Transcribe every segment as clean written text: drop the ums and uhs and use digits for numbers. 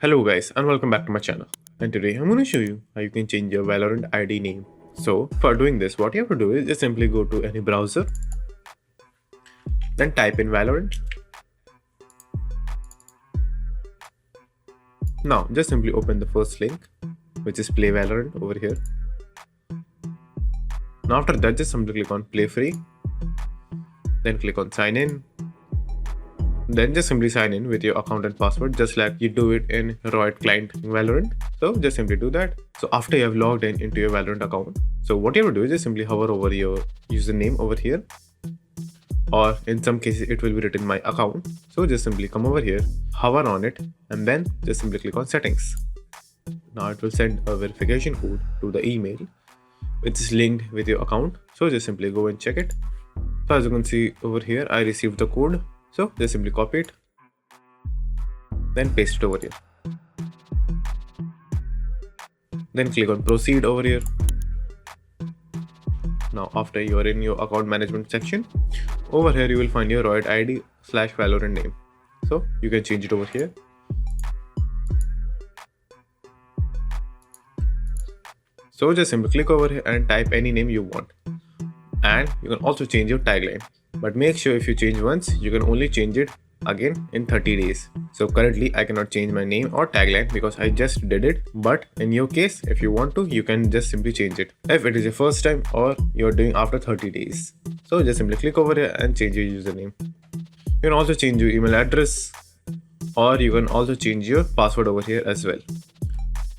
Hello guys and welcome back to my channel, and today I'm going to show you how you can change your Valorant ID name. So for doing this, what you have to do is just simply go to any browser, then type in Valorant. Now just simply open the first link, which is Play Valorant over here. Now after that, just simply click on Play Free, then click on Sign In. Then just simply sign in with your account and password, just like you do it in Riot Client Valorant. So just simply do that. So after you have logged in into your Valorant account, so what you have to do is just simply hover over your username over here, or in some cases it will be written my account. So just simply come over here, hover on it, and then just simply click on settings. Now it will send a verification code to the email which is linked with your account. So just simply go and check it. So as you can see over here, I received the code. So just simply copy it, then paste it over here. Then click on proceed over here. Now after you are in your account management section, over here you will find your Riot ID / Valorant name. So you can change it over here. So just simply click over here and type any name you want. And you can also change your tagline. But make sure if you change once, you can only change it again in 30 days. So currently I cannot change my name or tagline because I just did it. But in your case, if you want to, you can just simply change it if it is your first time or you're doing after 30 days. So just simply click over here and change your username. You can also change your email address, or you can also change your password over here as well.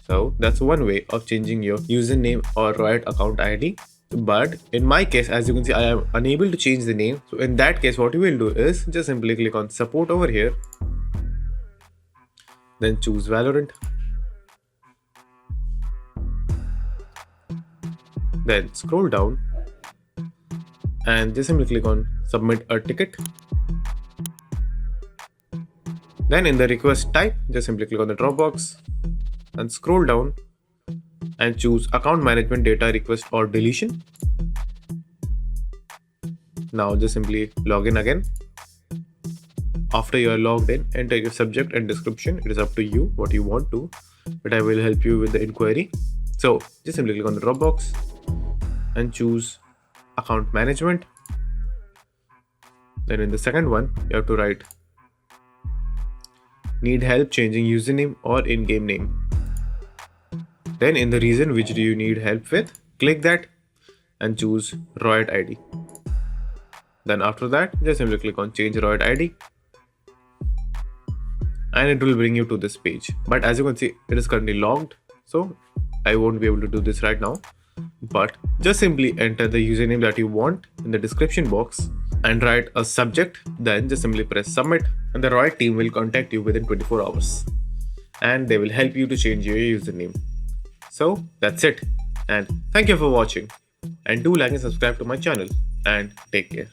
So that's one way of changing your username or Riot account ID. But in my case, as you can see, I am unable to change the name. So in that case, what you will do is just simply click on support over here, then choose Valorant, then scroll down and just simply click on submit a ticket. Then in the request type, just simply click on the drop box and scroll down and choose account management data request or deletion. Now just simply log in again. After you are logged in, enter your subject and description. It is up to you what you want to, but I will help you with the inquiry. So just simply click on the drop box and choose account management. Then in the second one, you have to write need help changing username or in-game name. Then in the reason which do you need help with, click that and choose Riot ID. Then after that, just simply click on change Riot ID and it will bring you to this page. But as you can see, it is currently logged, so I won't be able to do this right now. But just simply enter the username that you want in the description box and write a subject, then just simply press submit and the Riot team will contact you within 24 hours and they will help you to change your username. So that's it, and thank you for watching, and do like and subscribe to my channel, and take care.